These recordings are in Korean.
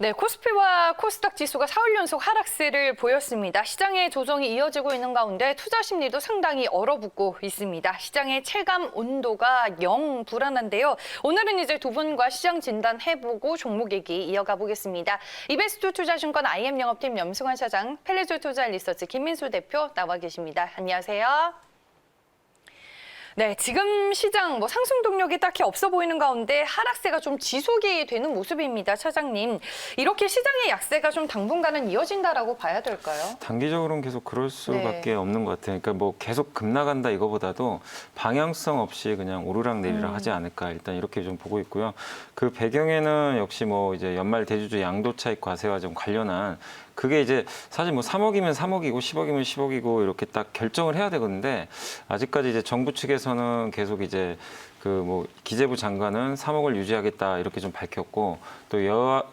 네, 코스피와 코스닥 지수가 4일 연속 하락세를 보였습니다. 시장의 조정이 이어지고 있는 가운데 투자 심리도 상당히 얼어붙고 있습니다. 시장의 체감 온도가 영 불안한데요. 오늘은 이제 두 분과 시장 진단해보고 종목 얘기 이어가 보겠습니다. 이베스트 투자증권 IM 영업팀 염승환 사장, 펠레조 투자 리서치 김민수 대표 나와 계십니다. 안녕하세요. 네, 지금 시장 상승 동력이 딱히 없어 보이는 가운데 하락세가 좀 지속이 되는 모습입니다, 차장님. 이렇게 시장의 약세가 좀 당분간은 이어진다라고 봐야 될까요? 단기적으로는 계속 그럴 수밖에 없는 것 같아요. 그러니까 계속 급나간다 이거보다도 방향성 없이 그냥 오르락 내리락 하지 않을까 일단 이렇게 좀 보고 있고요. 그 배경에는 역시 이제 연말 대주주 양도 차익 과세와 좀 관련한 그게 이제 사실 3억이면 3억이고 10억이면 10억이고 이렇게 딱 결정을 해야 되는데 아직까지 이제 정부 측에서는 계속 이제 기재부 장관은 3억을 유지하겠다 이렇게 좀 밝혔고 또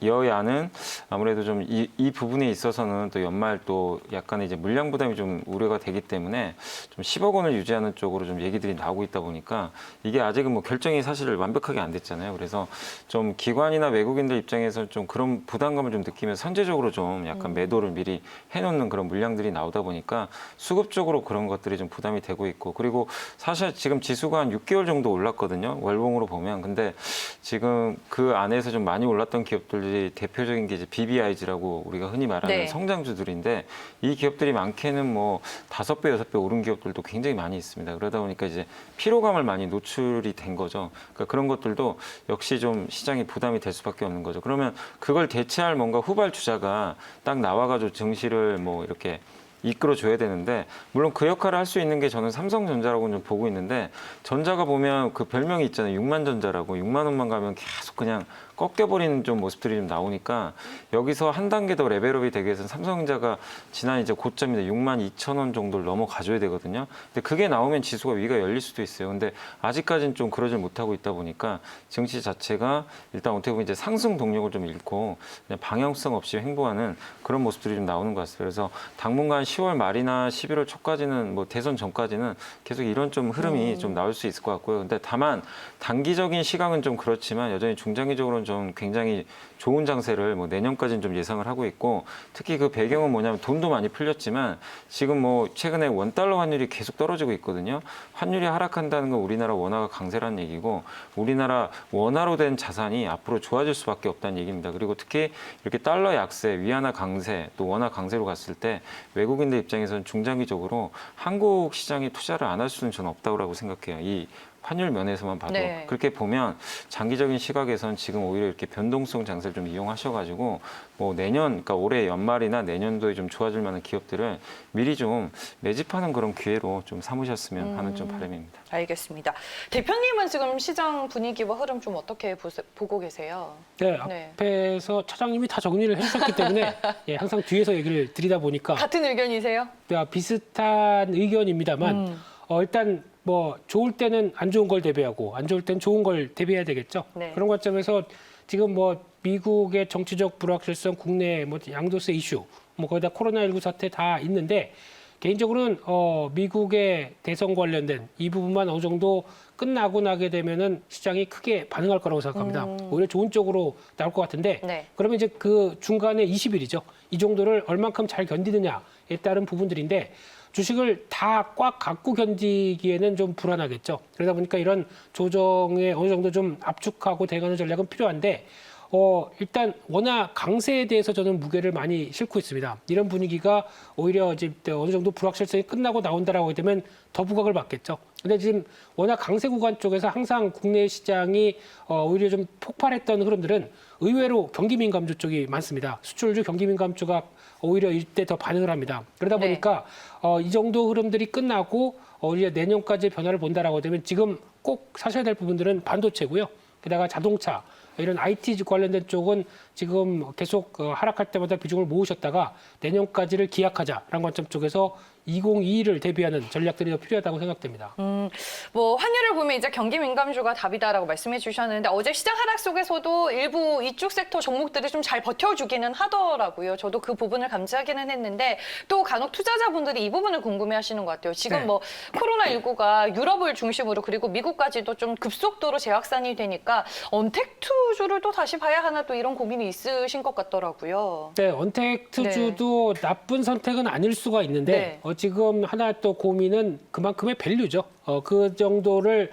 여야는 아무래도 좀 이 부분에 있어서는 또 연말 또 약간의 이제 물량 부담이 좀 우려가 되기 때문에 좀 10억 원을 유지하는 쪽으로 좀 얘기들이 나오고 있다 보니까 이게 아직은 결정이 사실 완벽하게 안 됐잖아요. 그래서 좀 기관이나 외국인들 입장에서 좀 그런 부담감을 좀 느끼면서 선제적으로 좀 약간 매도를 미리 해놓는 그런 물량들이 나오다 보니까 수급적으로 그런 것들이 좀 부담이 되고 있고 그리고 사실 지금 지수가 한 6개월 정도 올랐거든요. 월봉으로 보면. 근데 지금 그 안에서 좀 많이 올랐던 기업들이 대표적인 게 이제 BBIG라고 우리가 흔히 말하는 성장주들인데 이 기업들이 많게는 5배, 6배 오른 기업들도 굉장히 많이 있습니다. 그러다 보니까 이제 피로감을 많이 노출이 된 거죠. 그러니까 그런 것들도 역시 좀 시장이 부담이 될 수밖에 없는 거죠. 그러면 그걸 대체할 뭔가 후발주자가 딱 나와가지고 증시를 이렇게 이끌어줘야 되는데 물론 그 역할을 할 수 있는 게 저는 삼성전자라고 좀 보고 있는데 전자가 보면 그 별명이 있잖아요. 6만 전자라고 6만 원만 가면 계속 그냥 꺾여버리는 좀 모습들이 좀 나오니까 여기서 한 단계 더 레벨업이 되기 위해서는 삼성전자가 지난 이제 고점인데 6만 2천 원 정도를 넘어가줘야 되거든요. 근데 그게 나오면 지수가 위가 열릴 수도 있어요. 근데 아직까지는 좀 그러질 못하고 있다 보니까 증시 자체가 일단 어떻게 보면 이제 상승 동력을 좀 잃고 그냥 방향성 없이 횡보하는 그런 모습들이 좀 나오는 것 같습니다. 그래서 당분간 10월 말이나 11월 초까지는 대선 전까지는 계속 이런 좀 흐름이 좀 나올 수 있을 것 같고요. 근데 다만 단기적인 시각은 좀 그렇지만 여전히 중장기적으로는 좀 굉장히 좋은 장세를 내년까지는 좀 예상을 하고 있고 특히 그 배경은 뭐냐면 돈도 많이 풀렸지만 지금 최근에 원달러 환율이 계속 떨어지고 있거든요. 환율이 하락한다는 건 우리나라 원화가 강세라는 얘기고 우리나라 원화로 된 자산이 앞으로 좋아질 수밖에 없다는 얘기입니다. 그리고 특히 이렇게 달러 약세, 위안화 강세, 또 원화 강세로 갔을 때 외국인들 입장에서는 중장기적으로 한국 시장에 투자를 안 할 수는 저는 없다고 생각해요. 이 환율 면에서만 봐도 그렇게 보면 장기적인 시각에선 지금 오히려 이렇게 변동성 장세를 좀 이용하셔가지고 내년, 그러니까 올해 연말이나 내년도에 좀 좋아질 만한 기업들을 미리 좀 매집하는 그런 기회로 좀 삼으셨으면 하는 좀 바람입니다. 알겠습니다. 대표님은 지금 시장 분위기와 흐름 좀 어떻게 보고 계세요? 네, 앞에서 차장님이 다 정리를 해주셨기 때문에 항상 뒤에서 얘기를 드리다 보니까 같은 의견이세요? 비슷한 의견입니다만 일단 좋을 때는 안 좋은 걸 대비하고 안 좋을 때는 좋은 걸 대비해야 되겠죠. 그런 관점에서 지금 미국의 정치적 불확실성, 국내 양도세 이슈, 거기다 코로나19 사태 다 있는데 개인적으로는 미국의 대선 관련된 이 부분만 어느 정도 끝나고 나게 되면은 시장이 크게 반응할 거라고 생각합니다. 오히려 좋은 쪽으로 나올 것 같은데 그러면 이제 그 중간에 20일이죠. 이 정도를 얼만큼 잘 견디느냐에 따른 부분들인데 주식을 다 꽉 갖고 견디기에는 좀 불안하겠죠. 그러다 보니까 이런 조정에 어느 정도 좀 압축하고 대응하는 전략은 필요한데 일단 워낙 강세에 대해서 저는 무게를 많이 싣고 있습니다. 이런 분위기가 오히려 이제 어느 정도 불확실성이 끝나고 나온다라고 하게 되면 더 부각을 받겠죠. 근데 지금 워낙 강세 구간 쪽에서 항상 국내 시장이 오히려 좀 폭발했던 흐름들은 의외로 경기민감주 쪽이 많습니다. 수출주 경기민감주가 오히려 이때 더 반응을 합니다. 그러다 보니까 이 정도 흐름들이 끝나고 오히려 내년까지 변화를 본다라고 되면 지금 꼭 사셔야 될 부분들은 반도체고요. 게다가 자동차, 이런 IT 관련된 쪽은 지금 계속 하락할 때마다 비중을 모으셨다가 내년까지를 기약하자라는 관점 쪽에서 2022를 대비하는 전략들이 더 필요하다고 생각됩니다. 뭐 환율을 보면 이제 경기 민감주가 답이다라고 말씀해 주셨는데 어제 시장 하락 속에서도 일부 이쪽 섹터 종목들이 좀 잘 버텨주기는 하더라고요. 저도 그 부분을 감지하기는 했는데 또 간혹 투자자분들이 이 부분을 궁금해하시는 것 같아요. 지금 네. 뭐 코로나19가 유럽을 중심으로 그리고 미국까지도 좀 급속도로 재확산이 되니까 언택트주를 또 다시 봐야 하나 또 이런 고민이 있으신 것 같더라고요. 네, 언택트주도 나쁜 선택은 아닐 수가 있는데 네. 지금 하나 또 고민은 그만큼의 밸류죠. 그 정도를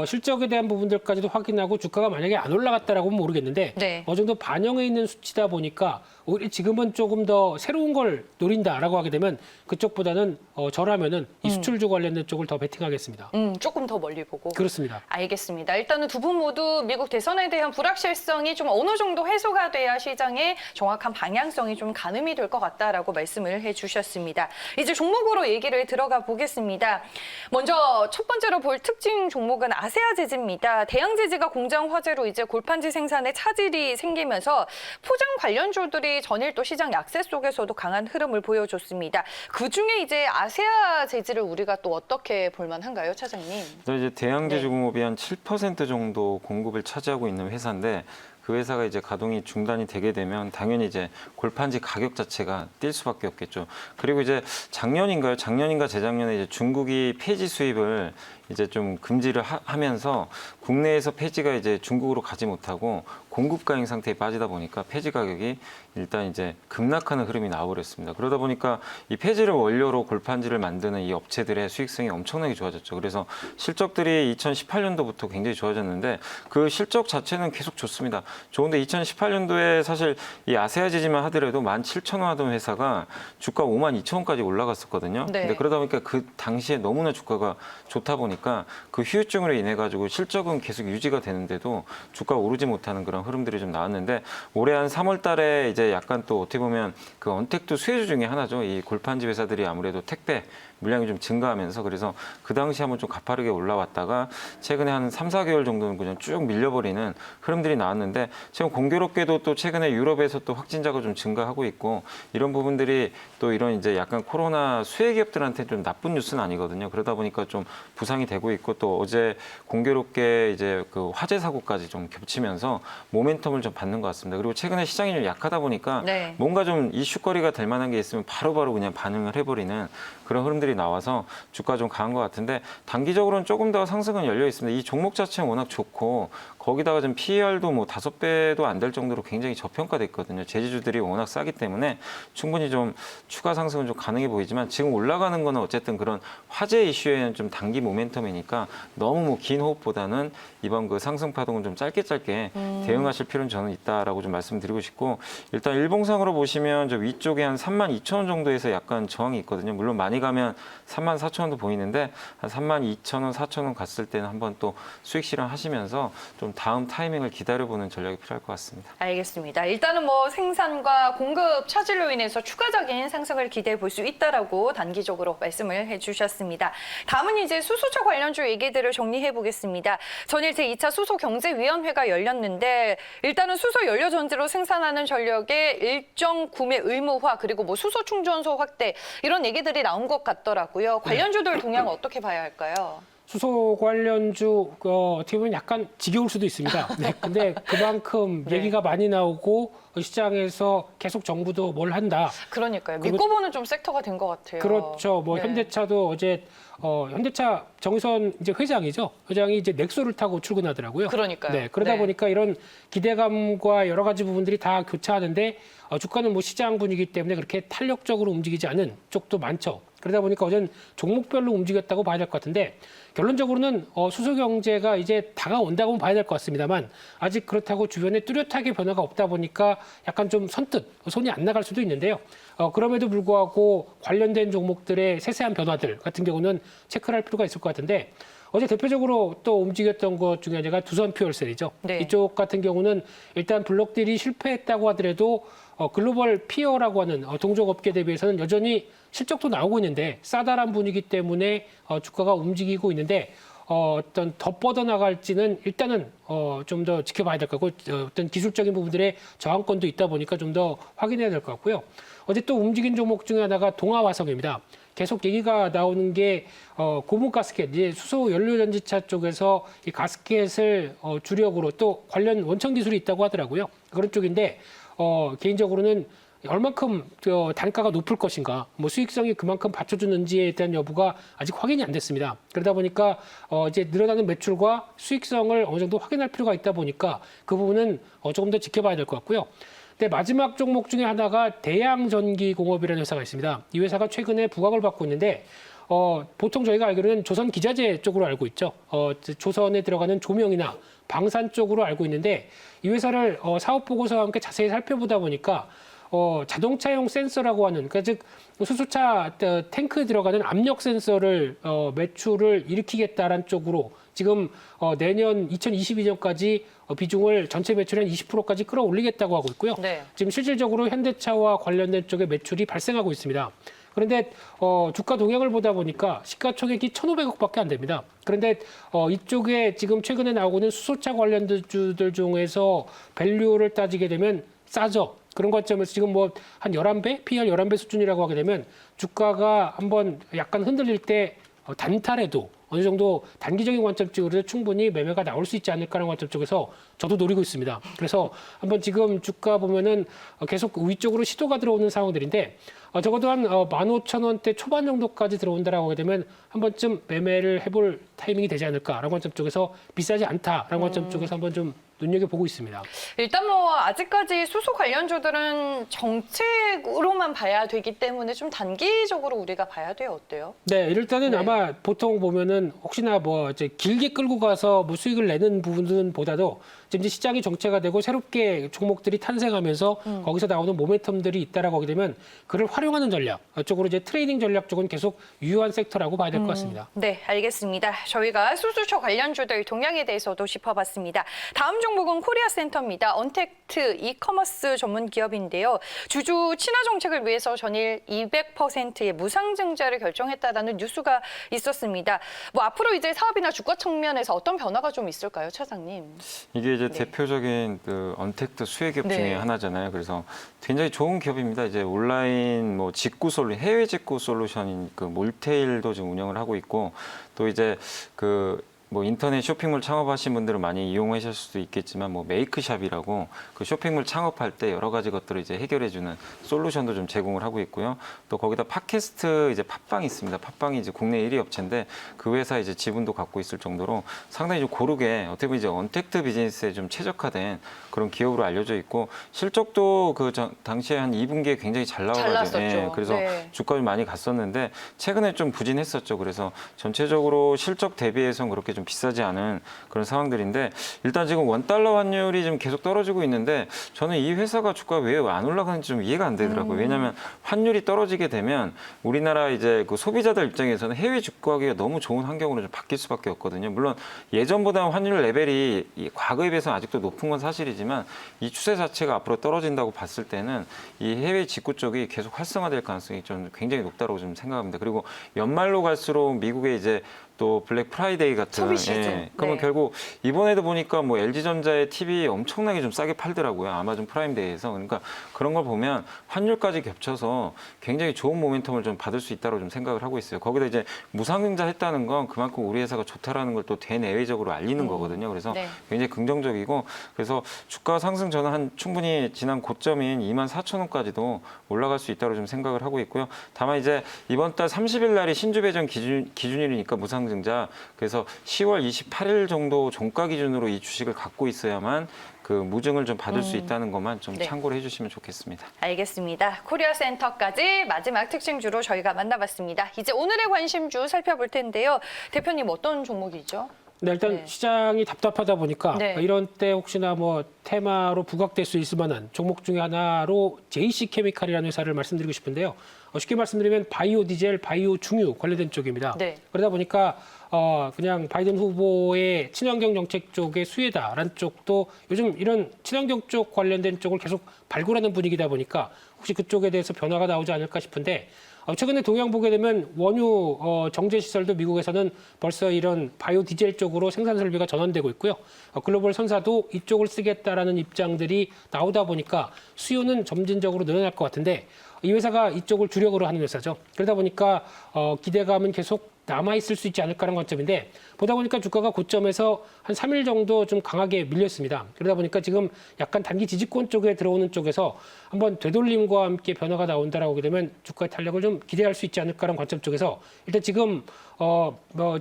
실적에 대한 부분들까지도 확인하고 주가가 만약에 안 올라갔다라고는 모르겠는데 네. 어느 정도 반영해 있는 수치다 보니까 오히려 지금은 조금 더 새로운 걸 노린다라고 하게 되면 그쪽보다는 저라면은 이 수출주 관련된 쪽을 더 베팅하겠습니다. 조금 더 멀리 보고. 그렇습니다. 알겠습니다. 일단은 두 분 모두 미국 대선에 대한 불확실성이 좀 어느 정도 해소가 돼야 시장의 정확한 방향성이 좀 가늠이 될 것 같다라고 말씀을 해주셨습니다. 이제 종목으로 얘기를 들어가 보겠습니다. 먼저 첫 번째로 볼 특징 종목은 아세아제지입니다. 대양제지가 공장 화재로 이제 골판지 생산에 차질이 생기면서 포장 관련주들이 전일 또 시장 약세 속에서도 강한 흐름을 보여줬습니다. 그중에 이제 아세아제지를 우리가 또 어떻게 볼만한가요, 차장님? 이제 대양제주공업이 네. 한 7% 정도 공급을 차지하고 있는 회사인데 그 회사가 이제 가동이 중단이 되게 되면 당연히 이제 골판지 가격 자체가 뛸 수밖에 없겠죠. 그리고 이제 작년인가 재작년에 이제 중국이 폐지 수입을 이제 좀 금지를 하면서 국내에서 폐지가 이제 중국으로 가지 못하고 공급 가행 상태에 빠지다 보니까 폐지 가격이 일단 이제 급락하는 흐름이 나와버렸습니다. 그러다 보니까 이 폐지를 원료로 골판지를 만드는 이 업체들의 수익성이 엄청나게 좋아졌죠. 그래서 실적들이 2018년도부터 굉장히 좋아졌는데 그 실적 자체는 계속 좋습니다. 좋은데 2018년도에 사실 이 아세아제지만 하더라도 17,000원 하던 회사가 주가 52,000원까지 올라갔었거든요. 네. 근데 그러다 보니까 그 당시에 너무나 주가가 좋다 보니까 그 휴유증으로 인해 가지고 실적은 계속 유지가 되는데도 주가가 오르지 못하는 그런 흐름들이 좀 나왔는데 올해 한 3월 달에 이제 약간 또 어떻게 보면 그 언택트 수혜주 중에 하나죠. 이 골판지 회사들이 아무래도 택배 물량이 좀 증가하면서 그래서 그 당시 한번 좀 가파르게 올라왔다가 최근에 한 3, 4개월 정도는 그냥 쭉 밀려버리는 흐름들이 나왔는데 지금 공교롭게도 또 최근에 유럽에서 또 확진자가 좀 증가하고 있고 이런 부분들이 또 이런 이제 약간 코로나 수혜 기업들한테 좀 나쁜 뉴스는 아니거든요. 그러다 보니까 좀 부상이 되고 있고 또 어제 공교롭게 이제 그 화재 사고까지 좀 겹치면서 모멘텀을 좀 받는 것 같습니다. 그리고 최근에 시장이 좀 약하다 보니까 네. 뭔가 좀 이슈거리가 될 만한 게 있으면 바로바로 그냥 반응을 해버리는 그런 흐름들이 나와서 주가 좀 강한 것 같은데 단기적으로는 조금 더 상승은 열려 있습니다. 이 종목 자체는 워낙 좋고 거기다가 좀 PER도 뭐 5배도 안 될 정도로 굉장히 저평가돼 있거든요. 제지주들이 워낙 싸기 때문에 충분히 좀 추가 상승은 좀 가능해 보이지만 지금 올라가는 거는 어쨌든 그런 화재 이슈에는 좀 단기 모멘텀이니까 너무 뭐 긴 호흡보다는 이번 그 상승 파동은 좀 짧게 대응하실 필요는 저는 있다라고 좀 말씀드리고 싶고 일단 일봉상으로 보시면 저 위쪽에 한 32,000원 정도에서 약간 저항이 있거든요. 물론 많이 가면 34,000원도 보이는데 한 32,000원, 4,000원 갔을 때는 한번 또 수익 실현하시면서 좀 다음 타이밍을 기다려보는 전략이 필요할 것 같습니다. 알겠습니다. 일단은 뭐 생산과 공급 차질로 인해서 추가적인 상승을 기대해 볼 수 있다라고 단기적으로 말씀을 해주셨습니다. 다음은 이제 수소차 관련주 얘기들을 정리해 보겠습니다. 전일 제2차 수소경제위원회가 열렸는데 일단은 수소 연료 전지로 생산하는 전력의 일정 구매 의무화 그리고 뭐 수소 충전소 확대 이런 얘기들이 나온 것 같더라고요. 관련주들 동향 어떻게 봐야 할까요? 수소 관련주 어떻게 보면 약간 지겨울 수도 있습니다. 네, 근데 그만큼 네. 얘기가 많이 나오고 시장에서 계속 정부도 뭘 한다. 그러니까요. 믿고 보는 좀 섹터가 된 것 같아요. 그렇죠. 뭐 네. 현대차도 어제 현대차 정의선 이제 회장이죠. 회장이 이제 넥소를 타고 출근하더라고요. 그러니까요. 네, 그러다 네. 보니까 이런 기대감과 여러 가지 부분들이 다 교차하는데 주가는 뭐 시장 분위기 때문에 그렇게 탄력적으로 움직이지 않은 쪽도 많죠. 그러다 보니까 어제는 종목별로 움직였다고 봐야 될 것 같은데 결론적으로는 수소 경제가 이제 다가온다고 봐야 될 것 같습니다만 아직 그렇다고 주변에 뚜렷하게 변화가 없다 보니까 약간 좀 선뜻 손이 안 나갈 수도 있는데요. 그럼에도 불구하고 관련된 종목들의 세세한 변화들 같은 경우는 체크를 할 필요가 있을 것 같은데 어제 대표적으로 또 움직였던 것 중에 하나가 두산 퓨얼셀이죠. 네. 이쪽 같은 경우는 일단 블록딜이 실패했다고 하더라도 글로벌 피어라고 하는 동종업계 대비해서는 여전히 실적도 나오고 있는데 싸다란 분위기 때문에 주가가 움직이고 있는데 어떤 더 뻗어나갈지는 일단은 좀 더 지켜봐야 될 것 같고 어떤 기술적인 부분들의 저항권도 있다 보니까 좀 더 확인해야 될 것 같고요. 어제 또 움직인 종목 중에 하나가 동아화성입니다. 계속 얘기가 나오는 게 고무 가스켓, 이제 수소 연료전지차 쪽에서 이 가스켓을 주력으로 또 관련 원천 기술이 있다고 하더라고요. 그런 쪽인데 개인적으로는 얼만큼 단가가 높을 것인가, 뭐 수익성이 그만큼 받쳐주는지에 대한 여부가 아직 확인이 안 됐습니다. 그러다 보니까 이제 늘어나는 매출과 수익성을 어느 정도 확인할 필요가 있다 보니까 그 부분은 조금 더 지켜봐야 될 것 같고요. 네, 마지막 종목 중에 하나가 대양전기공업이라는 회사가 있습니다. 이 회사가 최근에 부각을 받고 있는데 보통 저희가 알기로는 조선 기자재 쪽으로 알고 있죠. 조선에 들어가는 조명이나 방산 쪽으로 알고 있는데 이 회사를 사업 보고서와 함께 자세히 살펴보다 보니까 자동차용 센서라고 하는, 그러니까 즉 수소차 탱크에 들어가는 압력 센서를 매출을 일으키겠다라는 쪽으로 지금 내년 2022년까지 비중을 전체 매출의 한 20%까지 끌어올리겠다고 하고 있고요. 네. 지금 실질적으로 현대차와 관련된 쪽에 매출이 발생하고 있습니다. 그런데 주가 동향을 보다 보니까 시가총액이 1,500억밖에 안 됩니다. 그런데 이쪽에 지금 최근에 나오고 있는 수소차 관련주들 중에서 밸류를 따지게 되면 싸죠. 그런 관점에서 지금 뭐 한 11배, PR 11배 수준이라고 하게 되면 주가가 한번 약간 흔들릴 때 단타래도 어느 정도 단기적인 관점 쪽으로 충분히 매매가 나올 수 있지 않을까라는 관점 쪽에서 저도 노리고 있습니다. 그래서 한번 지금 주가 보면은 계속 위쪽으로 시도가 들어오는 상황들인데 적어도 한 15,000원대 초반 정도까지 들어온다라고 하게 되면 한 번쯤 매매를 해볼 타이밍이 되지 않을까라는 관점 쪽에서 비싸지 않다라는 관점 쪽에서 한번 좀 눈여겨보고 있습니다. 일단 뭐 아직까지 수소 관련주들은 정책으로만 봐야 되기 때문에 좀 단기적으로 우리가 봐야 돼요. 어때요? 네, 일단은 네. 아마 보통 보면은 혹시나 뭐 이제 길게 끌고 가서 뭐 수익을 내는 부분보다도 지금 이제 시장이 정체가 되고 새롭게 종목들이 탄생하면서 거기서 나오는 모멘텀들이 있다라고 하게 되면 그를 활용하는 전략, 이쪽으로 이제 트레이딩 전략 쪽은 계속 유효한 섹터라고 봐야 될 것 같습니다. 네, 알겠습니다. 저희가 수소차 관련주들 동향에 대해서도 짚어봤습니다. 다음 종목은 코리아센터입니다. 언택트 이커머스 전문 기업인데요. 주주 친화 정책을 위해서 전일 200%의 무상증자를 결정했다라는 뉴스가 있었습니다. 뭐 앞으로 이제 사업이나 주가 측면에서 어떤 변화가 좀 있을까요, 차장님? 이게 이제 네. 대표적인 그 언택트 수혜기업 네. 중에 하나잖아요. 그래서 굉장히 좋은 기업입니다. 이제 온라인 뭐 직구 해외 직구 솔루션인 그 몰테일도 지금 운영을 하고 있고, 또 이제 그 뭐 인터넷 쇼핑몰 창업하신 분들은 많이 이용하실 수도 있겠지만, 뭐 메이크샵이라고 그 쇼핑몰 창업할 때 여러 가지 것들을 이제 해결해주는 솔루션도 좀 제공을 하고 있고요. 또 거기다 팟캐스트 이제 팟빵이 있습니다. 팟빵이 이제 국내 1위 업체인데 그 회사 이제 지분도 갖고 있을 정도로 상당히 좀 고르게 어떻게 보면 이제 언택트 비즈니스에 좀 최적화된 그런 기업으로 알려져 있고, 실적도 그 당시에 한 2분기에 굉장히 잘 나와가지고, 예, 그래서 네. 주가를 많이 갔었는데 최근에 좀 부진했었죠. 그래서 전체적으로 실적 대비해서는 그렇게 좀 비싸지 않은 그런 상황들인데, 일단 지금 원달러 환율이 좀 계속 떨어지고 있는데 저는 이 회사가 주가 왜 안 올라가는지 좀 이해가 안 되더라고요. 왜냐하면 환율이 떨어지게 되면 우리나라 이제 그 소비자들 입장에서는 해외 주가가 너무 좋은 환경으로 좀 바뀔 수밖에 없거든요. 물론 예전보다 환율 레벨이 과거에 비해서 아직도 높은 건 사실이지만 이 추세 자체가 앞으로 떨어진다고 봤을 때는 이 해외 직구 쪽이 계속 활성화될 가능성이 좀 굉장히 높다고 좀 생각합니다. 그리고 연말로 갈수록 미국의 이제 또 블랙 프라이데이 같은, 소비 시즌. 예, 그러면 네. 결국 이번에도 보니까 뭐 LG전자의 TV 엄청나게 좀 싸게 팔더라고요. 아마존 프라임데이에서. 그러니까 그런 걸 보면 환율까지 겹쳐서 굉장히 좋은 모멘텀을 좀 받을 수 있다고 좀 생각을 하고 있어요. 거기다 이제 무상증자 했다는 건 그만큼 우리 회사가 좋다라는 걸 또 대내외적으로 알리는 거거든요. 그래서 네. 굉장히 긍정적이고, 그래서 주가 상승 저는 한 충분히 지난 고점인 24,000원까지도 올라갈 수 있다고 좀 생각을 하고 있고요. 다만 이제 이번 달 30일 날이 신주 배정 기준일이니까 무상증자, 그래서 10월 28일 정도 종가 기준으로 이 주식을 갖고 있어야만 그 무증을 좀 받을 수 있다는 것만 좀 네. 참고를 해주시면 좋겠습니다. 알겠습니다. 코리아센터까지 마지막 특징주로 저희가 만나봤습니다. 이제 오늘의 관심주 살펴볼 텐데요. 대표님 어떤 종목이죠? 네, 일단 네. 시장이 답답하다 보니까 네. 이런 때 혹시나 뭐 테마로 부각될 수 있을 만한 종목 중에 하나로 JC케미칼이라는 회사를 말씀드리고 싶은데요. 쉽게 말씀드리면 바이오 디젤, 바이오 중유 관련된 쪽입니다. 네. 그러다 보니까 그냥 바이든 후보의 친환경 정책 쪽의 수혜다라는 쪽도 요즘 이런 친환경 쪽 관련된 쪽을 계속 발굴하는 분위기다 보니까 혹시 그쪽에 대해서 변화가 나오지 않을까 싶은데 최근에 동향 보게 되면 원유 정제 시설도 미국에서는 벌써 이런 바이오 디젤 쪽으로 생산 설비가 전환되고 있고요. 글로벌 선사도 이쪽을 쓰겠다라는 입장들이 나오다 보니까 수요는 점진적으로 늘어날 것 같은데 이 회사가 이쪽을 주력으로 하는 회사죠. 그러다 보니까 기대감은 계속 남아있을 수 있지 않을까라는 관점인데 보다 보니까 주가가 고점에서 한 3일 정도 좀 강하게 밀렸습니다. 그러다 보니까 지금 약간 단기 지지권 쪽에 들어오는 쪽에서 한번 되돌림과 함께 변화가 나온다라고 하게 되면 주가의 탄력을 좀 기대할 수 있지 않을까라는 관점 쪽에서 일단 지금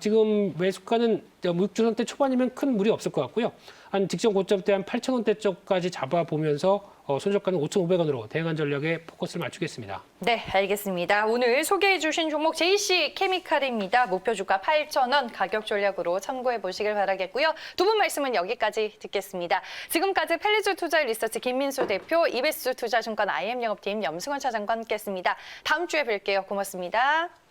지금 매수가는 6주선대 초반이면 큰 무리 없을 것 같고요. 한 직전 고점대 한 8,000원대 쪽까지 잡아보면서 손절가는 5,500원으로 대응한 전략에 포커스를 맞추겠습니다. 네, 알겠습니다. 오늘 소개해 주신 종목 JC 케미칼입니다. 목표 주가 8,000원 가격 전략으로 참고해 보시길 바라겠고요. 두 분 말씀은 여기까지 듣겠습니다. 지금까지 펠리즈 투자 리서치 김민수 대표, 이베스 투자증권 IM 영업팀 염승원 차장과 함께했습니다. 다음 주에 뵐게요. 고맙습니다.